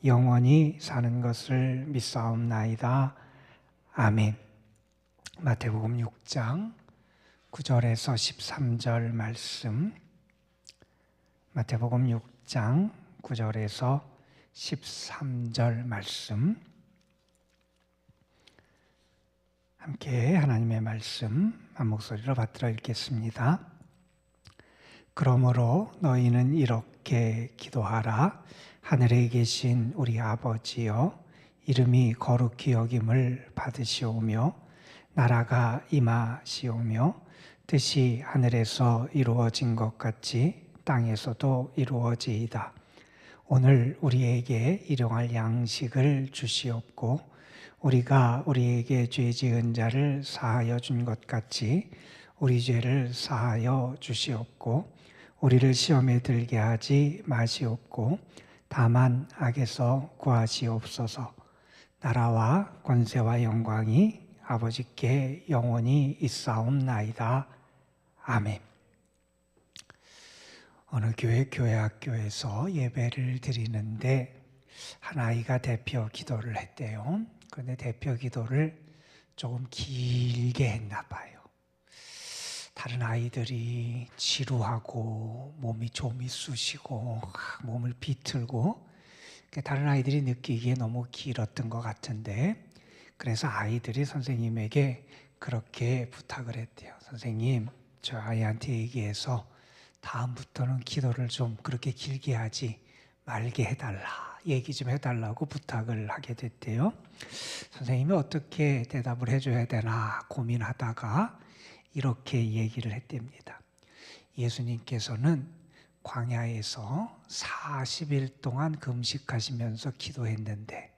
영원히 사는 것을 믿사옵나이다. 아멘. 마태복음 6장 9절에서 13절 말씀, 마태복음 6장 9절에서 13절 말씀, 함께 하나님의 말씀 한 목소리로 받들어 읽겠습니다. 그러므로 너희는 이렇게 기도하라. 하늘에 계신 우리 아버지여, 이름이 거룩히 여김을 받으시오며 나라가 임하시오며 뜻이 하늘에서 이루어진 것 같이 땅에서도 이루어지이다. 오늘 우리에게 일용할 양식을 주시옵고 우리가 우리에게 죄 지은 자를 사하여 준 것 같이 우리 죄를 사하여 주시옵고 우리를 시험에 들게 하지 마시옵고 다만 악에서 구하시옵소서. 나라와 권세와 영광이 아버지께 영원히 있사옵나이다. 아멘. 어느 교회학교에서 예배를 드리는데 한 아이가 대표 기도를 했대요. 그런데 대표 기도를 조금 길게 했나 봐요. 다른 아이들이 지루하고 몸이 좀이 쑤시고 몸을 비틀고 다른 아이들이 느끼기에 너무 길었던 것 같은데, 그래서 아이들이 선생님에게 그렇게 부탁을 했대요. 선생님, 저 아이한테 얘기해서 다음부터는 기도를 좀 그렇게 길게 하지 말게 해달라, 얘기 좀 해달라고 부탁을 하게 됐대요. 선생님이 어떻게 대답을 해줘야 되나 고민하다가 이렇게 얘기를 했답니다. 예수님께서는 광야에서 40일 동안 금식하시면서 기도했는데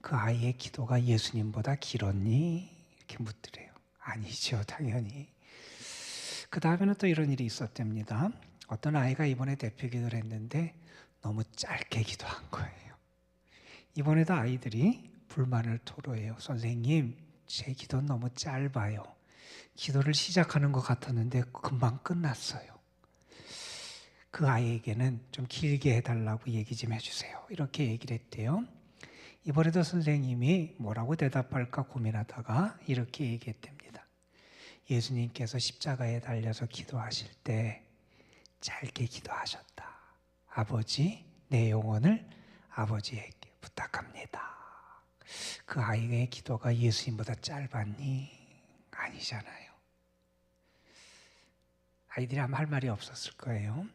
그 아이의 기도가 예수님보다 길었니? 이렇게 묻더래요. 아니죠, 당연히. 그 다음에는 또 이런 일이 있었답니다. 어떤 아이가 이번에 대표 기도를 했는데 너무 짧게 기도한 거예요. 이번에도 아이들이 불만을 토로해요. 선생님, 제 기도는 너무 짧아요. 기도를 시작하는 것 같았는데 금방 끝났어요. 그 아이에게는 좀 길게 해달라고 얘기 좀 해주세요. 이렇게 얘기를 했대요. 이번에도 선생님이 뭐라고 대답할까 고민하다가 이렇게 얘기했답니다. 예수님께서 십자가에 달려서 기도하실 때 짧게 기도하셨다. 아버지, 내 영혼을 아버지에게 부탁합니다. 그 아이의 기도가 예수님보다 짧았니? 아니잖아요. 아이들이 아마 할 말이 없었을 거예요.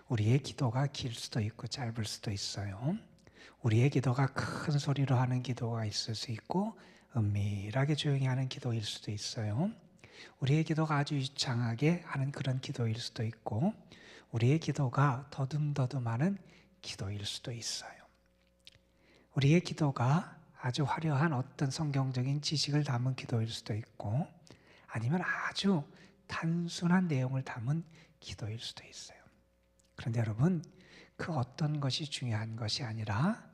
우리의 기도가 길 수도 있고 짧을 수도 있어요. 우리의 기도가 큰 소리로 하는 기도가 있을 수 있고 은밀하게 조용히 하는 기도일 수도 있어요. 우리의 기도가 아주 유창하게 하는 그런 기도일 수도 있고 우리의 기도가 더듬더듬하는 기도일 수도 있어요. 우리의 기도가 아주 화려한 어떤 성경적인 지식을 담은 기도일 수도 있고 아니면 아주 단순한 내용을 담은 기도일 수도 있어요. 그런데 여러분, 그 어떤 것이 중요한 것이 아니라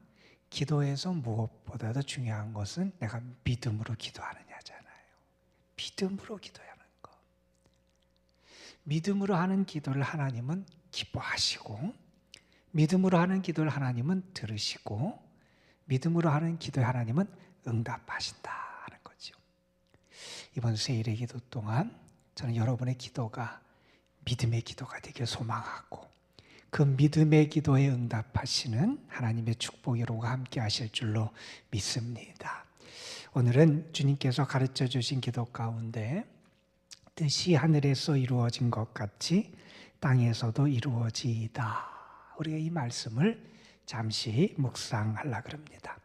기도에서 무엇보다도 중요한 것은 내가 믿음으로 기도하느냐잖아요. 믿음으로 기도하는 거. 믿음으로 하는 기도를 하나님은 기뻐하시고 믿음으로 하는 기도를 하나님은 들으시고 믿음으로 하는 기도에 하나님은 응답하신다는 거죠. 이번 세일의 기도 동안 저는 여러분의 기도가 믿음의 기도가 되길 소망하고 그 믿음의 기도에 응답하시는 하나님의 축복으로가 함께 하실 줄로 믿습니다. 오늘은 주님께서 가르쳐 주신 기도 가운데 뜻이 하늘에서 이루어진 것 같이 땅에서도 이루어지이다. 우리가 이 말씀을 잠시 묵상하려고 합니다.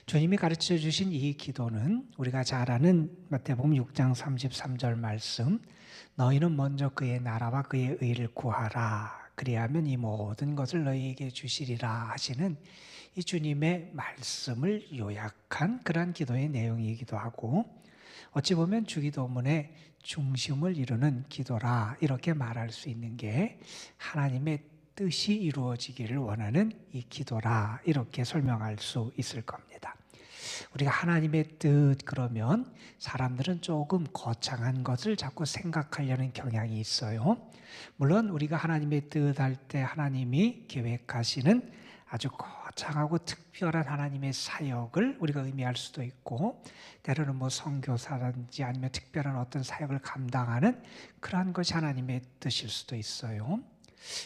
주님이 가르쳐 주신 이 기도는 우리가 잘 아는 마태복음 6장 33절 말씀, 너희는 먼저 그의 나라와 그의 의를 구하라. 그리하면 이 모든 것을 너희에게 주시리라 하시는 이 주님의 말씀을 요약한 그런 기도의 내용이기도 하고 어찌 보면 주기도문의 중심을 이루는 기도라 이렇게 말할 수 있는 게 하나님의 뜻이 이루어지기를 원하는 이 기도라 이렇게 설명할 수 있을 겁니다. 우리가 하나님의 뜻 그러면 사람들은 조금 거창한 것을 자꾸 생각하려는 경향이 있어요. 물론 우리가 하나님의 뜻 할 때 하나님이 계획하시는 아주 거창하고 특별한 하나님의 사역을 우리가 의미할 수도 있고, 때로는 뭐 선교사라든지 아니면 특별한 어떤 사역을 감당하는 그러한 것이 하나님의 뜻일 수도 있어요.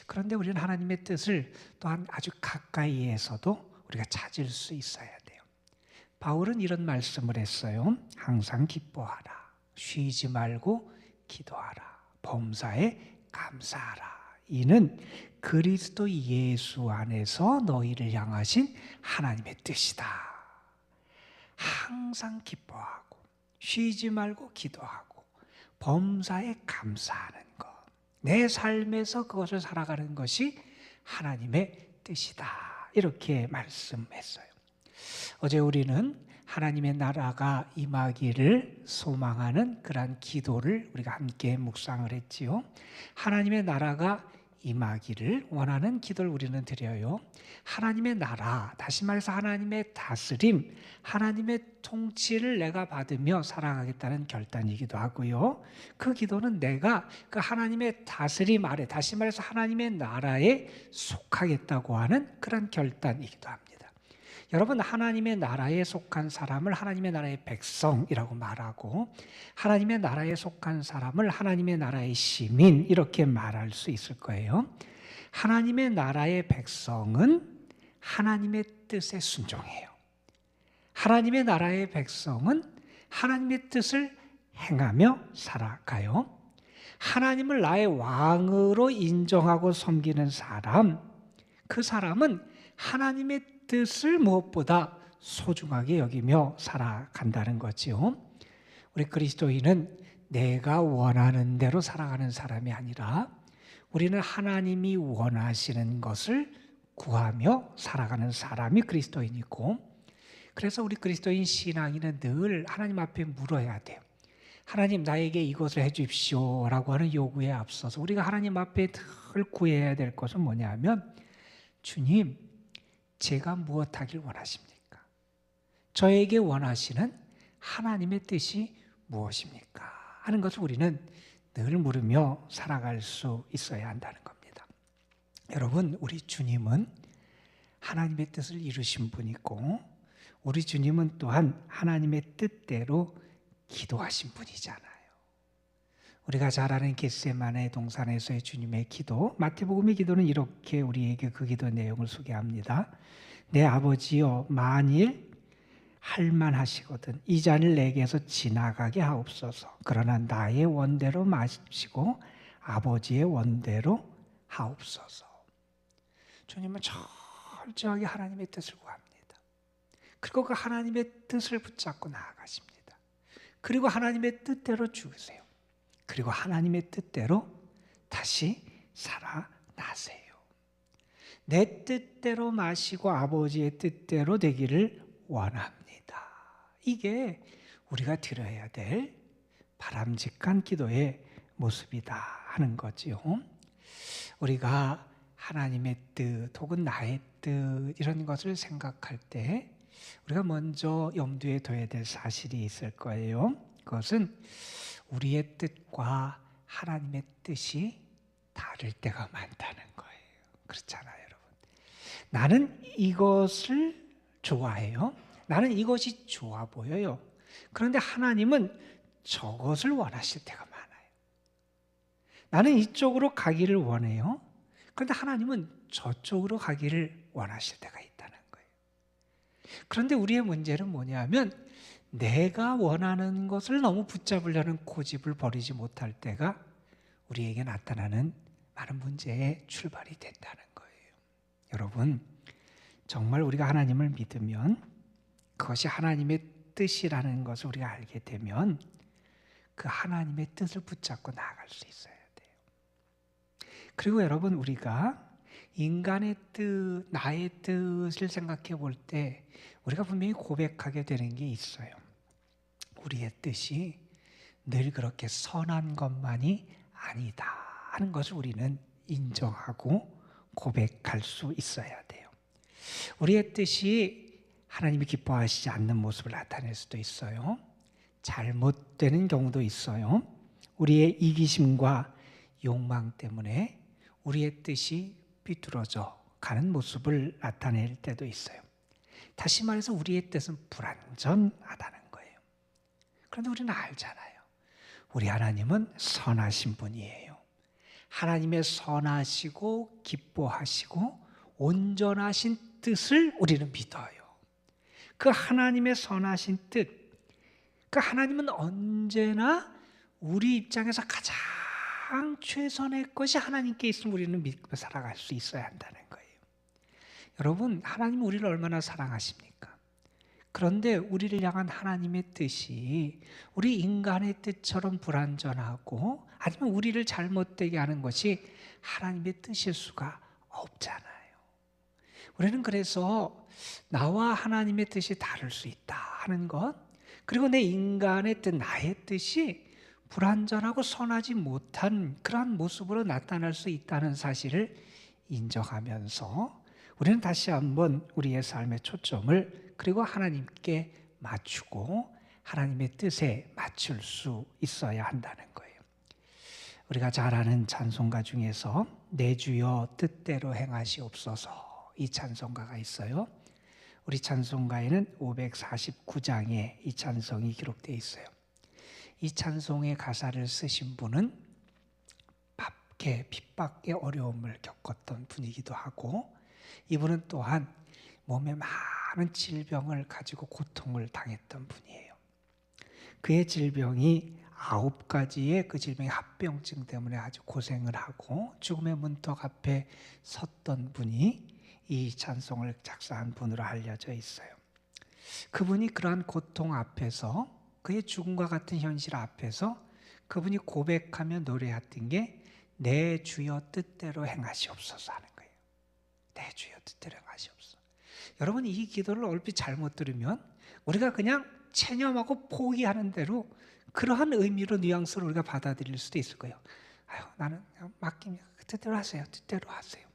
그런데 우리는 하나님의 뜻을 또한 아주 가까이에서도 우리가 찾을 수 있어야 돼요. 바울은 이런 말씀을 했어요. 항상 기뻐하라. 쉬지 말고 기도하라. 범사에 감사하라. 이는 그리스도 예수 안에서 너희를 향하신 하나님의 뜻이다. 항상 기뻐하고 쉬지 말고 기도하고 범사에 감사하는 것. 내 삶에서 그것을 살아가는 것이 하나님의 뜻이다. 이렇게 말씀했어요. 어제 우리는 하나님의 나라가 임하기를 소망하는 그러한 기도를 우리가 함께 묵상을 했지요. 하나님의 나라가 임하기를 원하는 기도를 우리는 드려요. 하나님의 나라, 다시 말해서 하나님의 다스림, 하나님의 통치를 내가 받으며 살아가겠다는 결단이기도 하고요. 그 기도는 내가 그 하나님의 다스림 아래, 다시 말해서 하나님의 나라에 속하겠다고 하는 그런 결단이기도 합니다. 여러분, 하나님의 나라에 속한 사람을 하나님의 나라의 백성이라고 말하고, 하나님의 나라에 속한 사람을 하나님의 나라의 시민, 이렇게 말할 수 있을 거예요. 하나님의 나라의 백성은 하나님의 뜻에 순종해요. 하나님의 나라의 백성은 하나님의 뜻을 행하며 살아가요. 하나님을 나의 왕으로 인정하고 섬기는 사람, 그 사람은 하나님의 뜻을 무엇보다 소중하게 여기며 살아간다는 거지요. 우리 그리스도인은 내가 원하는 대로 살아가는 사람이 아니라 우리는 하나님이 원하시는 것을 구하며 살아가는 사람이 그리스도인이고, 그래서 우리 그리스도인 신앙인은 늘 하나님 앞에 물어야 돼요. 하나님, 나에게 이것을 해 주십시오 라고 하는 요구에 앞서서 우리가 하나님 앞에 늘 구해야 될 것은 뭐냐면, 주님, 제가 무엇하길 원하십니까? 저에게 원하시는 하나님의 뜻이 무엇입니까? 하는 것을 우리는 늘 물으며 살아갈 수 있어야 한다는 겁니다. 여러분, 우리 주님은 하나님의 뜻을 이루신 분이고, 우리 주님은 또한 하나님의 뜻대로 기도하신 분이잖아요. 우리가 잘 아는 겟세마네 동산에서의 주님의 기도, 마태복음의 기도는 이렇게 우리에게 그 기도 내용을 소개합니다. 내 아버지여, 만일 할만하시거든 이 잔을 내게서 지나가게 하옵소서. 그러나 나의 원대로 마시고 아버지의 원대로 하옵소서. 주님은 철저하게 하나님의 뜻을 구합니다. 그리고 그 하나님의 뜻을 붙잡고 나아가십니다. 그리고 하나님의 뜻대로 죽으세요. 그리고 하나님의 뜻대로 다시 살아나세요. 내 뜻대로 마시고 아버지의 뜻대로 되기를 원합니다. 이게 우리가 드려야 될 바람직한 기도의 모습이다 하는 거지요. 우리가 하나님의 뜻 혹은 나의 뜻 이런 것을 생각할 때 우리가 먼저 염두에 둬야 될 사실이 있을 거예요. 그것은 우리의 뜻과 하나님의 뜻이 다를 때가 많다는 거예요. 그렇잖아요, 여러분. 나는 이것을 좋아해요. 나는 이것이 좋아 보여요. 그런데 하나님은 저것을 원하실 때가 많아요. 나는 이쪽으로 가기를 원해요. 그런데 하나님은 저쪽으로 가기를 원하실 때가 있다는 거예요. 그런데 우리의 문제는 뭐냐면 내가 원하는 것을 너무 붙잡으려는 고집을 버리지 못할 때가 우리에게 나타나는 많은 문제의 출발이 된다는 거예요. 여러분, 정말 우리가 하나님을 믿으면 그것이 하나님의 뜻이라는 것을 우리가 알게 되면 그 하나님의 뜻을 붙잡고 나아갈 수 있어야 돼요. 그리고 여러분, 우리가 인간의 뜻, 나의 뜻을 생각해 볼 때 우리가 분명히 고백하게 되는 게 있어요. 우리의 뜻이 늘 그렇게 선한 것만이 아니다 하는 것을 우리는 인정하고 고백할 수 있어야 돼요. 우리의 뜻이 하나님이 기뻐하시지 않는 모습을 나타낼 수도 있어요. 잘못되는 경우도 있어요. 우리의 이기심과 욕망 때문에 우리의 뜻이 삐뚤어져 가는 모습을 나타낼 때도 있어요. 다시 말해서 우리의 뜻은 불완전하다는 거예요. 그런데 우리는 알잖아요. 우리 하나님은 선하신 분이에요. 하나님의 선하시고 기뻐하시고 온전하신 뜻을 우리는 믿어요. 그 하나님의 선하신 뜻, 그 하나님은 언제나 우리 입장에서 가장 최선의 것이 하나님께 있으면 우리는 믿고 살아갈 수 있어야 한다는 거예요. 여러분, 하나님은 우리를 얼마나 사랑하십니까? 그런데 우리를 향한 하나님의 뜻이 우리 인간의 뜻처럼 불완전하고 아니면 우리를 잘못되게 하는 것이 하나님의 뜻일 수가 없잖아요. 우리는 그래서 나와 하나님의 뜻이 다를 수 있다 하는 것, 그리고 내 인간의 뜻, 나의 뜻이 불완전하고 선하지 못한 그러한 모습으로 나타날 수 있다는 사실을 인정하면서 우리는 다시 한번 우리의 삶의 초점을 그리고 하나님께 맞추고 하나님의 뜻에 맞출 수 있어야 한다는 거예요. 우리가 잘 아는 찬송가 중에서 내 주여 뜻대로 행하시옵소서, 이 찬송가가 있어요. 우리 찬송가에는 549장에 이 찬송이 기록되어 있어요. 이 찬송의 가사를 쓰신 분은 핍박의 어려움을 겪었던 분이기도 하고, 이분은 또한 몸에 많은 질병을 가지고 고통을 당했던 분이에요. 그의 질병이 9가지의 그 질병의 합병증 때문에 아주 고생을 하고 죽음의 문턱 앞에 섰던 분이 이 찬송을 작사한 분으로 알려져 있어요. 그분이 그러한 고통 앞에서, 그의 죽음과 같은 현실 앞에서 그분이 고백하며 노래했던 게 내 주여 뜻대로 행하시옵소서 하는 거예요. 내 주여 뜻대로 행하시옵소서. 여러분, 이 기도를 얼핏 잘못 들으면 우리가 그냥 체념하고 포기하는 대로 그러한 의미로 뉘앙스를 우리가 받아들일 수도 있을 거예요. 아유, 나는 맡기면 뜻대로 하세요. 뜻대로 하세요.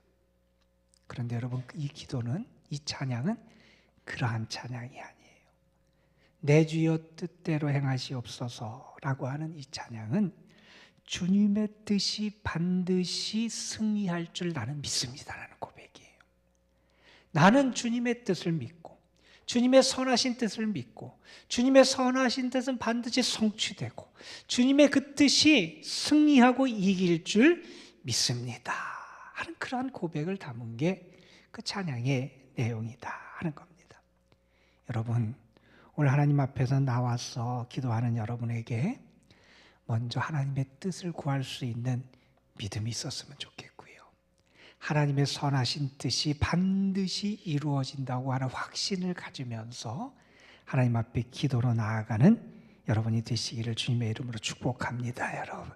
그런데 여러분, 이 기도는, 이 찬양은 그러한 찬양이 아니에요. 내 주여 뜻대로 행하시옵소서라고 하는 이 찬양은 주님의 뜻이 반드시 승리할 줄 나는 믿습니다라는 고백이에요. 나는 주님의 뜻을 믿고 주님의 선하신 뜻을 믿고 주님의 선하신 뜻은 반드시 성취되고 주님의 그 뜻이 승리하고 이길 줄 믿습니다 하는 그러한 고백을 담은 게 그 찬양의 내용이다 하는 겁니다. 여러분, 오늘 하나님 앞에서 나와서 기도하는 여러분에게 먼저 하나님의 뜻을 구할 수 있는 믿음이 있었으면 좋겠고요. 하나님의 선하신 뜻이 반드시 이루어진다고 하는 확신을 가지면서 하나님 앞에 기도로 나아가는 여러분이 되시기를 주님의 이름으로 축복합니다. 여러분,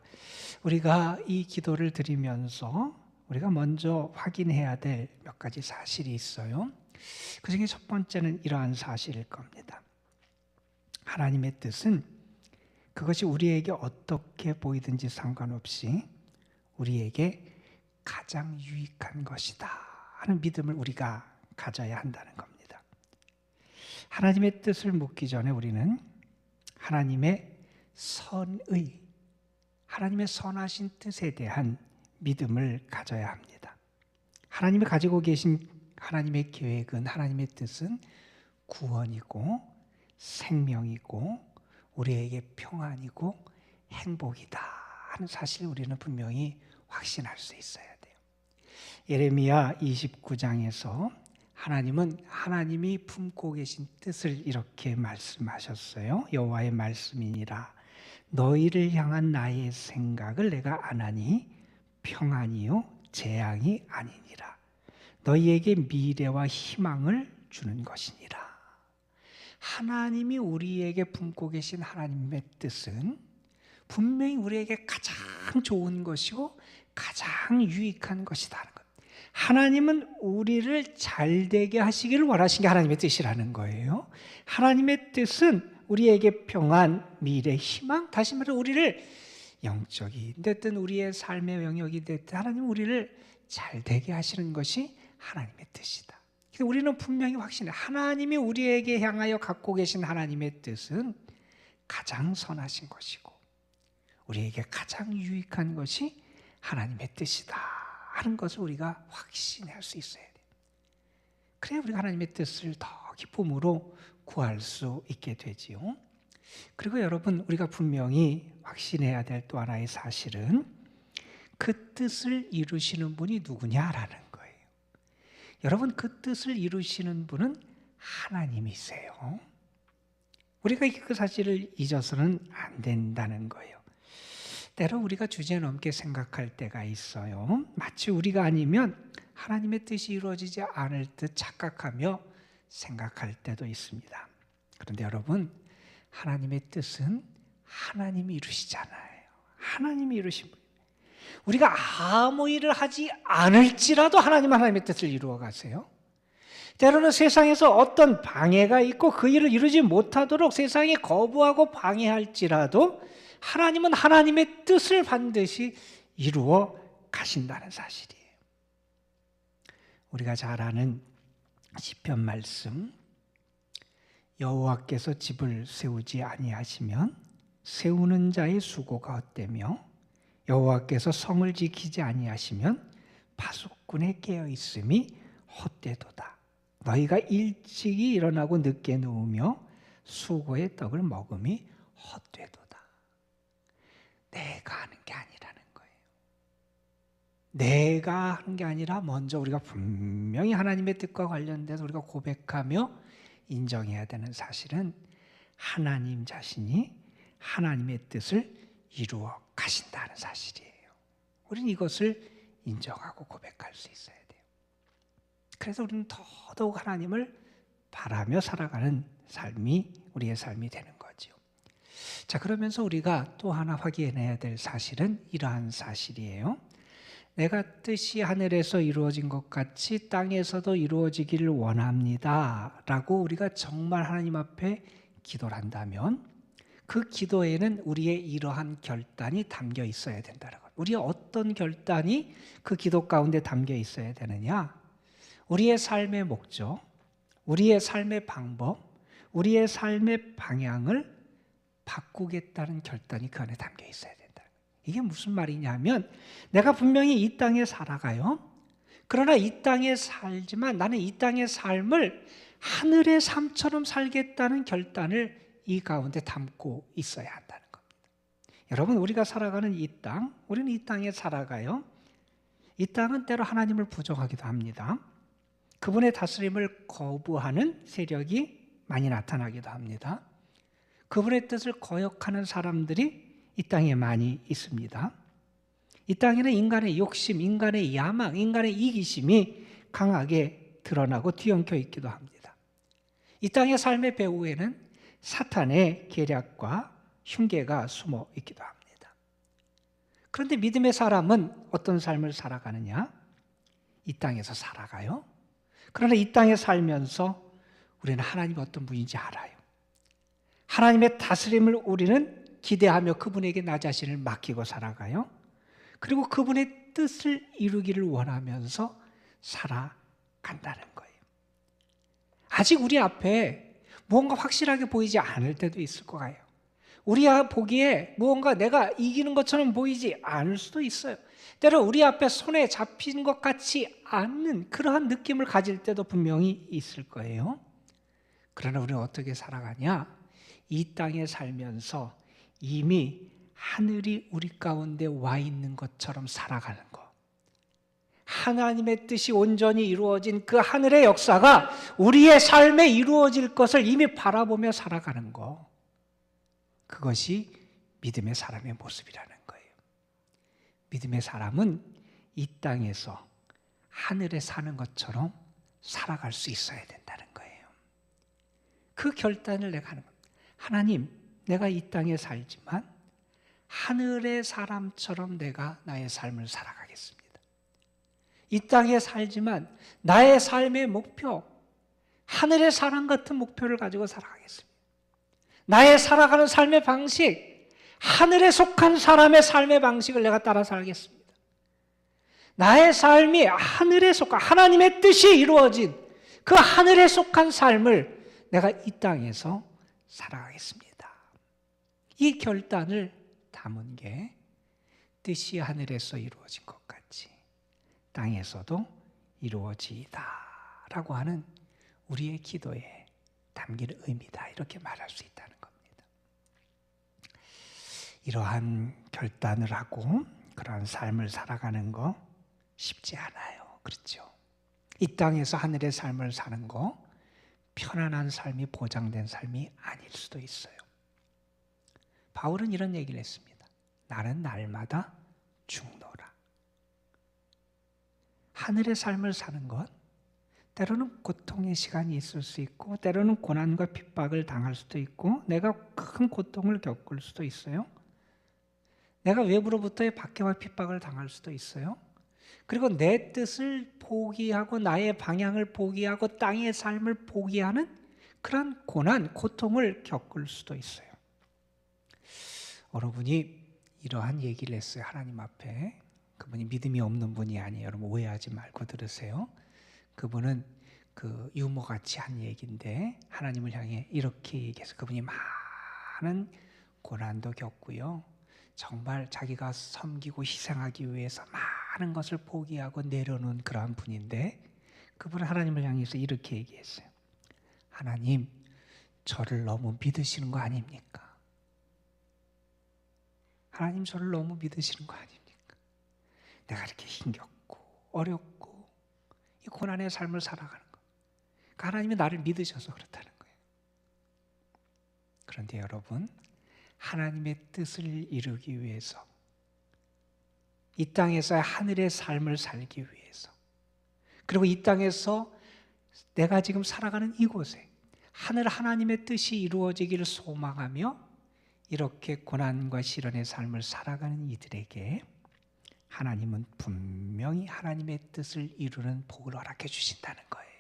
우리가 이 기도를 드리면서 우리가 먼저 확인해야 될 몇 가지 사실이 있어요. 그 중에 첫 번째는 이러한 사실일 겁니다. 하나님의 뜻은 그것이 우리에게 어떻게 보이든지 상관없이 우리에게 가장 유익한 것이다 하는 믿음을 우리가 가져야 한다는 겁니다. 하나님의 뜻을 묻기 전에 우리는 하나님의 선의, 하나님의 선하신 뜻에 대한 믿음을 가져야 합니다. 하나님이 가지고 계신 하나님의 계획은, 하나님의 뜻은 구원이고 생명이고 우리에게 평안이고 행복이다 하는 사실을 우리는 분명히 확신할 수 있어야 돼요. 예레미야 29장에서 하나님은 하나님이 품고 계신 뜻을 이렇게 말씀하셨어요. 여호와의 말씀이니라. 너희를 향한 나의 생각을 내가 아나니 평안이요 재앙이 아니니라. 너희에게 미래와 희망을 주는 것이니라. 하나님이 우리에게 품고 계신 하나님의 뜻은 분명히 우리에게 가장 좋은 것이고 가장 유익한 것이다 하는 것. 하나님은 우리를 잘되게 하시기를 원하신 게 하나님의 뜻이라는 거예요. 하나님의 뜻은 우리에게 평안, 미래, 희망, 다시 말해 우리를 영적이 됐든 우리의 삶의 영역이 됐든 하나님은 우리를 잘되게 하시는 것이 하나님의 뜻이다. 우리는 분명히 확신해. 하나님이 우리에게 향하여 갖고 계신 하나님의 뜻은 가장 선하신 것이고 우리에게 가장 유익한 것이 하나님의 뜻이다 하는 것을 우리가 확신할 수 있어야 돼요. 그래야 우리가 하나님의 뜻을 더 기쁨으로 구할 수 있게 되지요. 그리고 여러분, 우리가 분명히 확신해야 될 또 하나의 사실은 그 뜻을 이루시는 분이 누구냐라는 거예요. 여러분, 그 뜻을 이루시는 분은 하나님이세요. 우리가 그 사실을 잊어서는 안 된다는 거예요. 때로 우리가 주제넘게 생각할 때가 있어요. 마치 우리가 아니면 하나님의 뜻이 이루어지지 않을 듯 착각하며 생각할 때도 있습니다. 그런데 여러분, 하나님의 뜻은 하나님이 이루시잖아요. 하나님이 이루신 분. 우리가 아무 일을 하지 않을지라도 하나님의 뜻을 이루어 가세요. 때로는 세상에서 어떤 방해가 있고 그 일을 이루지 못하도록 세상이 거부하고 방해할지라도 하나님은 하나님의 뜻을 반드시 이루어 가신다는 사실이에요. 우리가 잘 아는 시편 말씀, 여호와께서 집을 세우지 아니하시면 세우는 자의 수고가 헛되며 여호와께서 성을 지키지 아니하시면 파수꾼의 깨어 있음이 헛되도다. 너희가 일찍이 일어나고 늦게 누우며 수고의 떡을 먹음이 헛되도다. 내가 하는 게 아니라는 거예요. 내가 하는 게 아니라 먼저 우리가 분명히 하나님의 뜻과 관련돼서 우리가 고백하며 인정해야 되는 사실은 하나님 자신이 하나님의 뜻을 이루어 가신다는 사실이에요. 우리는 이것을 인정하고 고백할 수 있어야 돼요. 그래서 우리는 더더욱 하나님을 바라며 살아가는 삶이 우리의 삶이 되는 거죠. 자, 그러면서 우리가 또 하나 확인해야 될 사실은 이러한 사실이에요. 내가 뜻이 하늘에서 이루어진 것 같이 땅에서도 이루어지기를 원합니다 라고 우리가 정말 하나님 앞에 기도를 한다면 그 기도에는 우리의 이러한 결단이 담겨 있어야 된다는 것. 우리의 어떤 결단이 그 기도 가운데 담겨 있어야 되느냐? 우리의 삶의 목적, 우리의 삶의 방법, 우리의 삶의 방향을 바꾸겠다는 결단이 그 안에 담겨 있어야 된다. 이게 무슨 말이냐면 내가 분명히 이 땅에 살아가요. 그러나 이 땅에 살지만 나는 이 땅의 삶을 하늘의 삶처럼 살겠다는 결단을 이 가운데 담고 있어야 한다는 겁니다. 여러분, 우리가 살아가는 이 땅, 우리는 이 땅에 살아가요. 이 땅은 때로 하나님을 부정하기도 합니다. 그분의 다스림을 거부하는 세력이 많이 나타나기도 합니다. 그분의 뜻을 거역하는 사람들이 이 땅에 많이 있습니다. 이 땅에는 인간의 욕심, 인간의 야망, 인간의 이기심이 강하게 드러나고 뒤엉켜 있기도 합니다. 이 땅의 삶의 배후에는 사탄의 계략과 흉계가 숨어 있기도 합니다. 그런데 믿음의 사람은 어떤 삶을 살아가느냐? 이 땅에서 살아가요. 그러나 이 땅에 살면서 우리는 하나님이 어떤 분인지 알아요. 하나님의 다스림을 우리는 기대하며 그분에게 나 자신을 맡기고 살아가요. 그리고 그분의 뜻을 이루기를 원하면서 살아간다는 거예요. 아직 우리 앞에 무언가 확실하게 보이지 않을 때도 있을 거예요. 우리 보기에 무언가 내가 이기는 것처럼 보이지 않을 수도 있어요. 때로 우리 앞에 손에 잡힌 것 같지 않는 그러한 느낌을 가질 때도 분명히 있을 거예요. 그러나 우리는 어떻게 살아가냐? 이 땅에 살면서 이미 하늘이 우리 가운데 와 있는 것처럼 살아가는 것. 하나님의 뜻이 온전히 이루어진 그 하늘의 역사가 우리의 삶에 이루어질 것을 이미 바라보며 살아가는 것. 그것이 믿음의 사람의 모습이라는 거예요. 믿음의 사람은 이 땅에서 하늘에 사는 것처럼 살아갈 수 있어야 된다는 거예요. 그 결단을 내가 하는 겁니다. 하나님, 내가 이 땅에 살지만 하늘의 사람처럼 내가 나의 삶을 살아가겠습니다. 이 땅에 살지만 나의 삶의 목표, 하늘의 사람 같은 목표를 가지고 살아가겠습니다. 나의 살아가는 삶의 방식, 하늘에 속한 사람의 삶의 방식을 내가 따라 살겠습니다. 나의 삶이 하늘에 속한 하나님의 뜻이 이루어진 그 하늘에 속한 삶을 내가 이 땅에서 살아가겠습니다. 이 결단을 담은 게 뜻이 하늘에서 이루어진 것 같이 땅에서도 이루어지이다 라고 하는 우리의 기도에 담긴 의미다, 이렇게 말할 수 있다는 겁니다. 이러한 결단을 하고 그러한 삶을 살아가는 거 쉽지 않아요. 그렇죠? 이 땅에서 하늘의 삶을 사는 거 편안한 삶이 보장된 삶이 아닐 수도 있어요. 바울은 이런 얘기를 했습니다. 나는 날마다 죽노라. 하늘의 삶을 사는 것, 때로는 고통의 시간이 있을 수 있고 때로는 고난과 핍박을 당할 수도 있고 내가 큰 고통을 겪을 수도 있어요. 내가 외부로부터의 박해와 핍박을 당할 수도 있어요. 그리고 내 뜻을 포기하고 나의 방향을 포기하고 땅의 삶을 포기하는 그런 고난, 고통을 겪을 수도 있어요. 어느 분이 이러한 얘기를 했어요. 하나님 앞에. 그분이 믿음이 없는 분이 아니에요. 여러분 오해하지 말고 들으세요. 그분은 그 유머같이 한 얘기인데 하나님을 향해 이렇게 얘기해서 그분이 많은 고난도 겪고요. 정말 자기가 섬기고 희생하기 위해서 많은 것을 포기하고 내려놓은 그러한 분인데 그분은 하나님을 향해서 이렇게 얘기했어요. 하나님, 저를 너무 믿으시는 거 아닙니까? 하나님 저를 너무 믿으시는 거 아닙니까? 내가 이렇게 힘겹고 어렵고 이 고난의 삶을 살아가는 거. 그러니까 하나님이 나를 믿으셔서 그렇다는 거예요. 그런데 여러분, 하나님의 뜻을 이루기 위해서 이 땅에서 하늘의 삶을 살기 위해서 그리고 이 땅에서 내가 지금 살아가는 이곳에 하나님의 뜻이 이루어지기를 소망하며 이렇게 고난과 시련의 삶을 살아가는 이들에게 하나님은 분명히 하나님의 뜻을 이루는 복을 허락해 주신다는 거예요.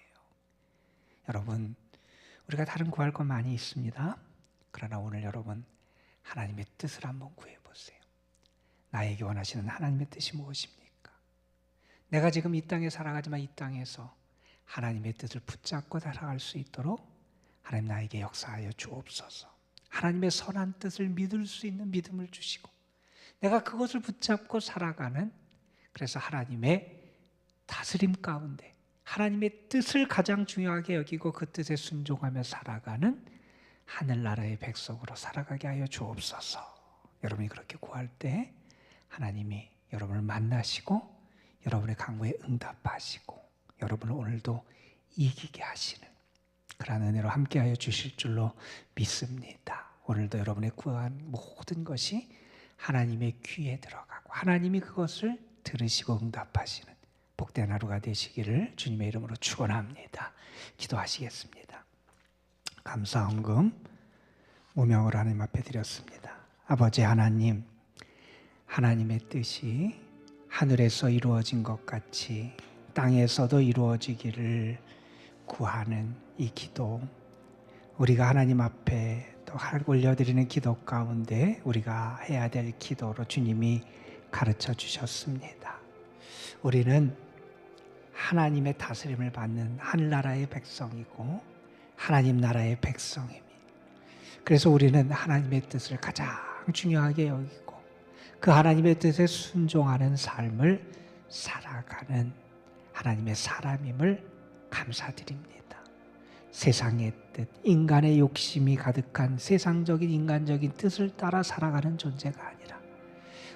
여러분, 우리가 다른 구할 것 많이 있습니다. 그러나 오늘 여러분 하나님의 뜻을 한번 구해보세요. 나에게 원하시는 하나님의 뜻이 무엇입니까? 내가 지금 이 땅에 살아가지만 이 땅에서 하나님의 뜻을 붙잡고 살아갈 수 있도록 하나님 나에게 역사하여 주옵소서. 하나님의 선한 뜻을 믿을 수 있는 믿음을 주시고 내가 그것을 붙잡고 살아가는, 그래서 하나님의 다스림 가운데 하나님의 뜻을 가장 중요하게 여기고 그 뜻에 순종하며 살아가는 하늘나라의 백성으로 살아가게 하여 주옵소서. 여러분이 그렇게 구할 때 하나님이 여러분을 만나시고 여러분의 간구에 응답하시고 여러분을 오늘도 이기게 하시는 그런 은혜로 함께하여 주실 줄로 믿습니다. 오늘도 여러분의 구한 모든 것이 하나님의 귀에 들어가고 하나님이 그것을 들으시고 응답하시는 복된 하루가 되시기를 주님의 이름으로 축원합니다. 기도하시겠습니다. 감사 헌금 무명으로 하나님 앞에 드렸습니다. 아버지 하나님, 하나님의 뜻이 하늘에서 이루어진 것 같이 땅에서도 이루어지기를 구하는 이 기도, 우리가 하나님 앞에 또 올려드리는 기도 가운데 우리가 해야 될 기도로 주님이 가르쳐 주셨습니다. 우리는 하나님의 다스림을 받는 하늘나라의 백성이고 하나님 나라의 백성입니다. 그래서 우리는 하나님의 뜻을 가장 중요하게 여기고 그 하나님의 뜻에 순종하는 삶을 살아가는 하나님의 사람임을 감사드립니다. 세상의 뜻, 인간의 욕심이 가득한 세상적인 인간적인 뜻을 따라 살아가는 존재가 아니라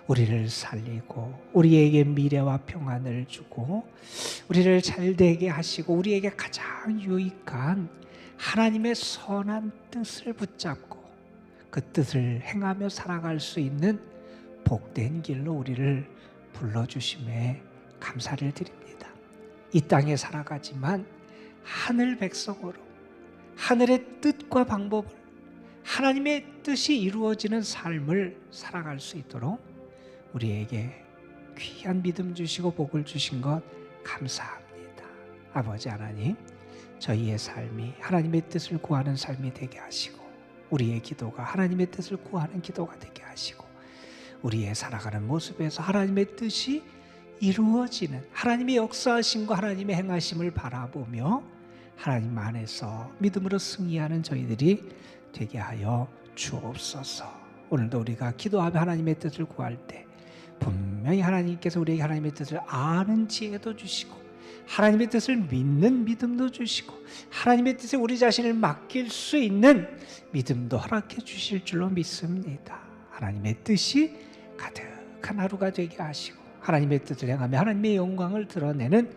우리를 살리고 우리에게 미래와 평안을 주고 우리를 잘되게 하시고 우리에게 가장 유익한 하나님의 선한 뜻을 붙잡고 그 뜻을 행하며 살아갈 수 있는 복된 길로 우리를 불러주심에 감사를 드립니다. 이 땅에 살아가지만 하늘 백성으로 하늘의 뜻과 방법을 하나님의 뜻이 이루어지는 삶을 살아갈 수 있도록 우리에게 귀한 믿음 주시고 복을 주신 것 감사합니다. 아버지 하나님, 저희의 삶이 하나님의 뜻을 구하는 삶이 되게 하시고 우리의 기도가 하나님의 뜻을 구하는 기도가 되게 하시고 우리의 살아가는 모습에서 하나님의 뜻이 이루어지는 하나님의 역사하심과 하나님의 행하심을 바라보며 하나님 안에서 믿음으로 승리하는 저희들이 되게 하여 주옵소서. 오늘도 우리가 기도하며 하나님의 뜻을 구할 때 분명히 하나님께서 우리에게 하나님의 뜻을 아는 지혜도 주시고 하나님의 뜻을 믿는 믿음도 주시고 하나님의 뜻에 우리 자신을 맡길 수 있는 믿음도 허락해 주실 줄로 믿습니다. 하나님의 뜻이 가득한 하루가 되게 하시고 하나님의 뜻을 행하며 하나님의 영광을 드러내는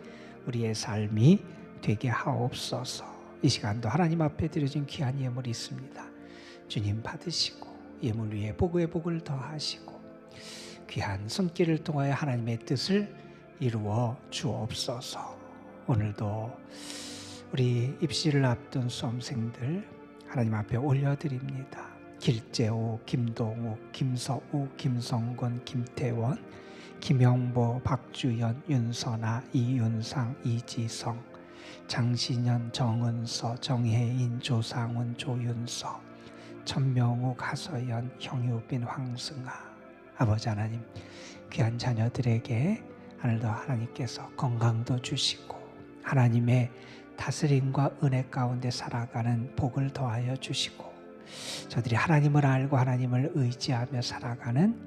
우리의 삶이 되게 하옵소서. 이 시간도 하나님 앞에 드려진 귀한 예물이 있습니다. 주님 받으시고 예물 위에 복의 복을 더하시고 귀한 손길을 통하여 하나님의 뜻을 이루어 주옵소서. 오늘도 우리 입시를 앞둔 수험생들 하나님 앞에 올려드립니다. 길재호, 김동욱, 김서우, 김성곤, 김태원, 김영보, 박주연, 윤선아, 이윤상, 이지성, 장신현, 정은서, 정혜인, 조상훈, 조윤서, 천명욱, 하서연, 형유빈, 황승아. 아버지 하나님, 귀한 자녀들에게 하늘도 하나님께서 건강도 주시고 하나님의 다스림과 은혜 가운데 살아가는 복을 더하여 주시고 저들이 하나님을 알고 하나님을 의지하며 살아가는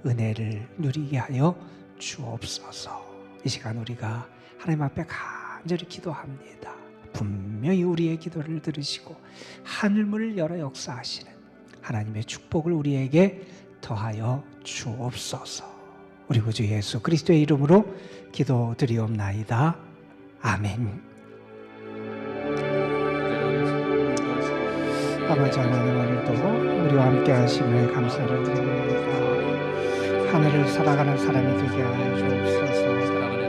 은혜를 누리게 하여 주옵소서. 이 시간 우리가 하나님 앞에 간절히 기도합니다. 분명히 우리의 기도를 들으시고 하늘문을 열어 역사하시는 하나님의 축복을 우리에게 더하여 주옵소서. 우리 구주 예수 그리스도의 이름으로 기도드리옵나이다. 아멘. 아버지 하나님, 오늘도 우리와 함께 하심을 감사를 드립니다. 하늘을 살아가는 사람이 되게 하여 주옵소서.